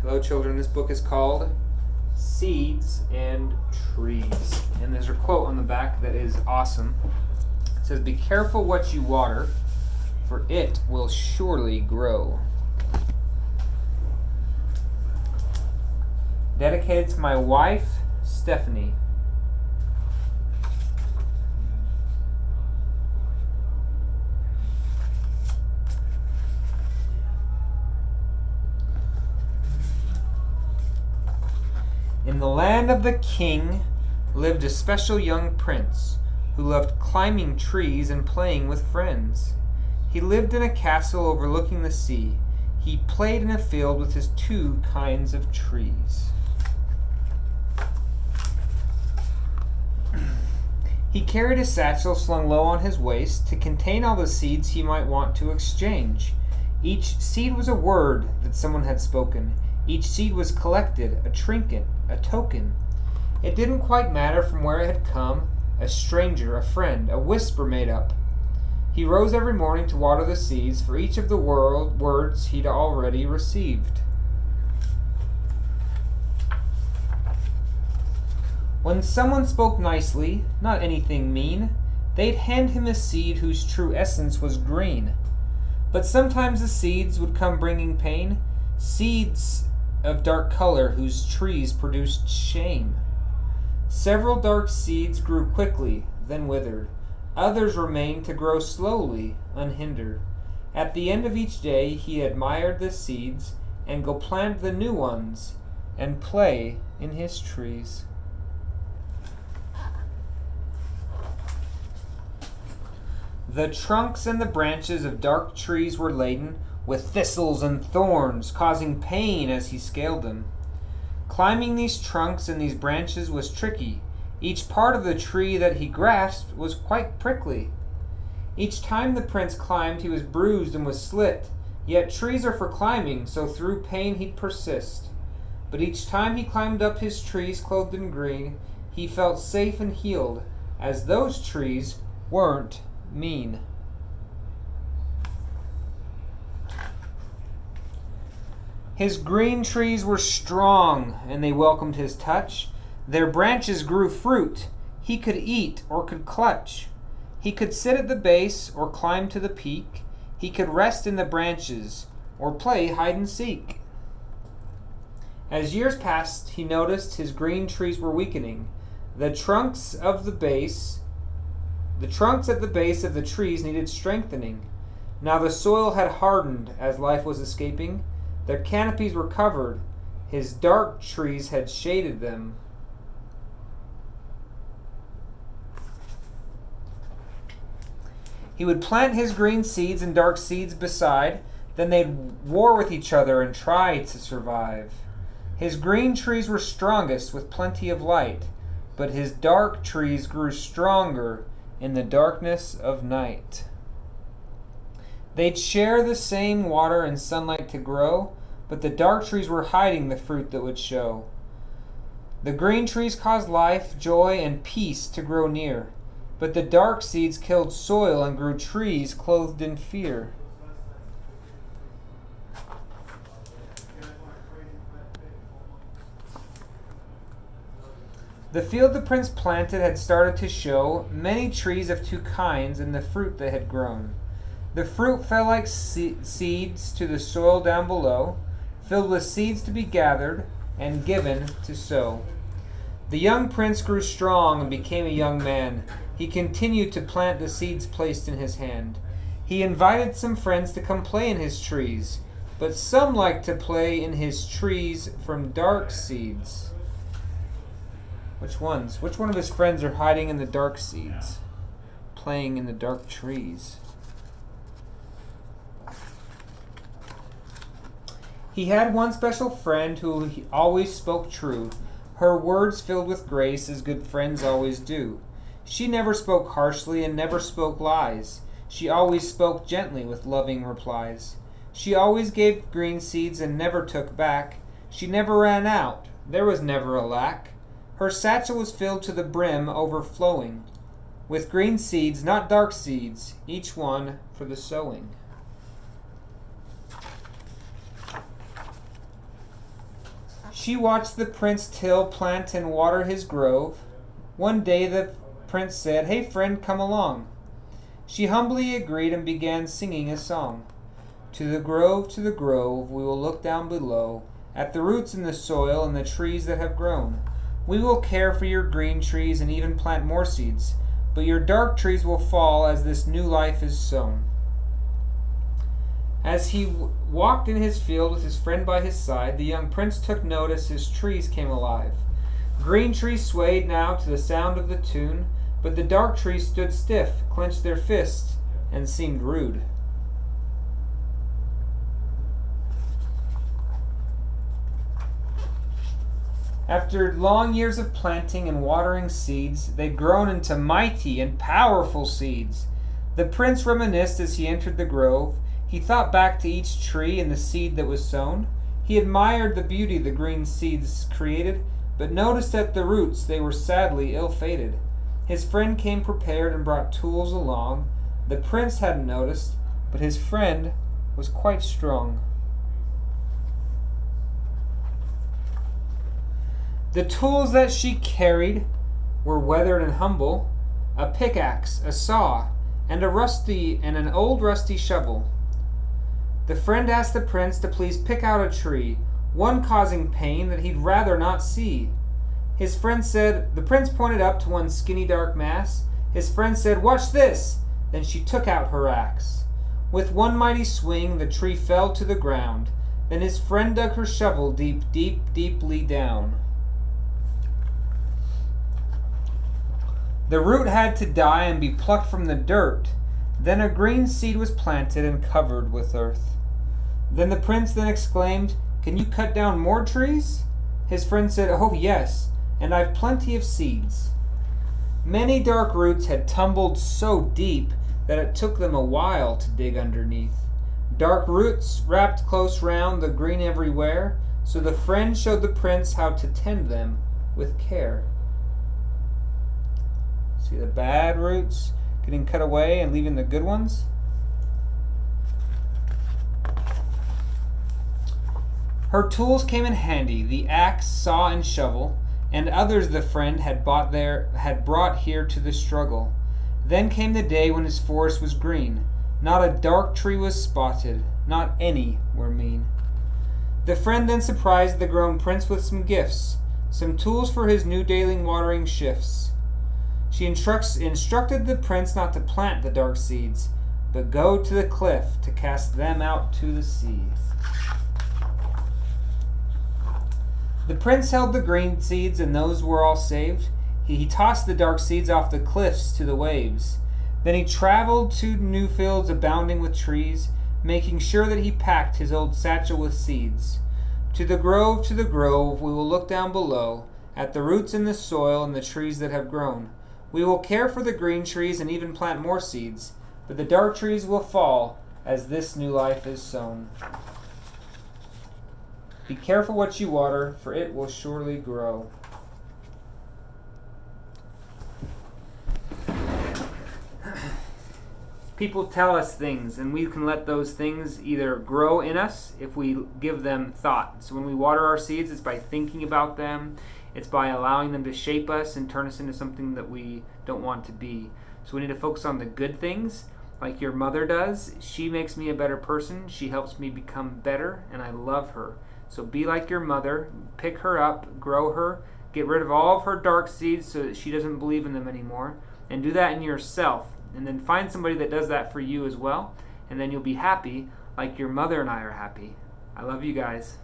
Hello, children. This book is called Seeds and Trees. And there's a quote on the back that is awesome. It says, "Be careful what you water, for it will surely grow." Dedicated to my wife, Stephanie. In the land of the king lived a special young prince who loved climbing trees and playing with friends. He lived in a castle overlooking the sea. He played in a field with his two kinds of trees. He carried a satchel slung low on his waist to contain all the seeds he might want to exchange. Each seed was a word that someone had spoken. Each seed was collected, a trinket, a token. It didn't quite matter from where it had come, a stranger, a friend, a whisper made up. He rose every morning to water the seeds for each of the words he'd already received. When someone spoke nicely, not anything mean, they'd hand him a seed whose true essence was green. But sometimes the seeds would come bringing pain, seeds of dark color whose trees produced shame. Several dark seeds grew quickly, then withered. Others remained to grow slowly, unhindered. At the end of each day he admired the seeds and go plant the new ones and play in his trees. The trunks and the branches of dark trees were laden with thistles and thorns, causing pain as he scaled them. Climbing these trunks and these branches was tricky. Each part of the tree that he grasped was quite prickly. Each time the prince climbed, he was bruised and was slit. Yet trees are for climbing, so through pain he'd persist. But each time he climbed up his trees clothed in green, he felt safe and healed, as those trees weren't mean. His green trees were strong, and they welcomed his touch. Their branches grew fruit he could eat or could clutch. He could sit at the base or climb to the peak. He could rest in the branches or play hide and seek. As years passed, he noticed his green trees were weakening. The trunks at the base of the trees needed strengthening. Now the soil had hardened as life was escaping. Their canopies were covered. His dark trees had shaded them. He would plant his green seeds and dark seeds beside. Then they'd war with each other and try to survive. His green trees were strongest with plenty of light, but his dark trees grew stronger in the darkness of night. They'd share the same water and sunlight to grow, but the dark trees were hiding the fruit that would show. The green trees caused life, joy, and peace to grow near, but the dark seeds killed soil and grew trees clothed in fear. The field the prince planted had started to show many trees of two kinds and the fruit that had grown. The fruit fell like seeds to the soil down below, filled with seeds to be gathered and given to sow. The young prince grew strong and became a young man. He continued to plant the seeds placed in his hand. He invited some friends to come play in his trees, but some liked to play in his trees from dark seeds. Which ones? Which one of his friends are hiding in the dark seeds, playing in the dark trees? He had one special friend who always spoke true. Her words filled with grace, as good friends always do. She never spoke harshly and never spoke lies. She always spoke gently with loving replies. She always gave green seeds and never took back. She never ran out. There was never a lack. Her satchel was filled to the brim, overflowing, with green seeds, not dark seeds, each one for the sowing. She watched the prince till, plant, and water his grove. One day the prince said, "Hey friend, come along." She humbly agreed and began singing a song. To the grove, we will look down below, at the roots in the soil and the trees that have grown. We will care for your green trees and even plant more seeds, but your dark trees will fall as this new life is sown. As he walked in his field with his friend by his side, the young prince took notice his trees came alive. Green trees swayed now to the sound of the tune, but the dark trees stood stiff, clenched their fists, and seemed rude. After long years of planting and watering seeds, they'd grown into mighty and powerful seeds. The prince reminisced as he entered the grove. He thought back to each tree and the seed that was sown. He admired the beauty the green seeds created, but noticed at the roots they were sadly ill-fated. His friend came prepared and brought tools along. The prince hadn't noticed, but his friend was quite strong. The tools that she carried were weathered and humble, a pickaxe, a saw, and an old rusty shovel. The friend asked the prince to please pick out a tree, one causing pain that he'd rather not see. The prince pointed up to one skinny dark mass. His friend said, "Watch this!" Then she took out her axe. With one mighty swing, the tree fell to the ground. Then his friend dug her shovel deeply down. The root had to die and be plucked from the dirt. Then a green seed was planted and covered with earth. Then the prince exclaimed, "Can you cut down more trees?" His friend said, "Oh yes, and I've plenty of seeds." Many dark roots had tumbled so deep that it took them a while to dig underneath. Dark roots wrapped close round the green everywhere, so the friend showed the prince how to tend them with care. See the bad roots getting cut away and leaving the good ones? Her tools came in handy, the axe, saw, and shovel, and others the friend had brought here to the struggle. Then came the day when his forest was green. Not a dark tree was spotted, not any were mean. The friend then surprised the grown prince with some gifts, some tools for his new daily watering shifts. She instructed the prince not to plant the dark seeds, but go to the cliff to cast them out to the sea. The prince held the green seeds, and those were all saved. He tossed the dark seeds off the cliffs to the waves. Then he traveled to new fields abounding with trees, making sure that he packed his old satchel with seeds. To the grove, we will look down below, at the roots in the soil and the trees that have grown. We will care for the green trees and even plant more seeds, but the dark trees will fall as this new life is sown. Be careful what you water, for it will surely grow. People tell us things, and we can let those things either grow in us if we give them thought. So when we water our seeds, it's by thinking about them. It's by allowing them to shape us and turn us into something that we don't want to be. So we need to focus on the good things, like your mother does. She makes me a better person. She helps me become better, and I love her. So be like your mother. Pick her up, grow her, get rid of all of her dark seeds so that she doesn't believe in them anymore. And do that in yourself. And then find somebody that does that for you as well. And then you'll be happy like your mother and I are happy. I love you guys.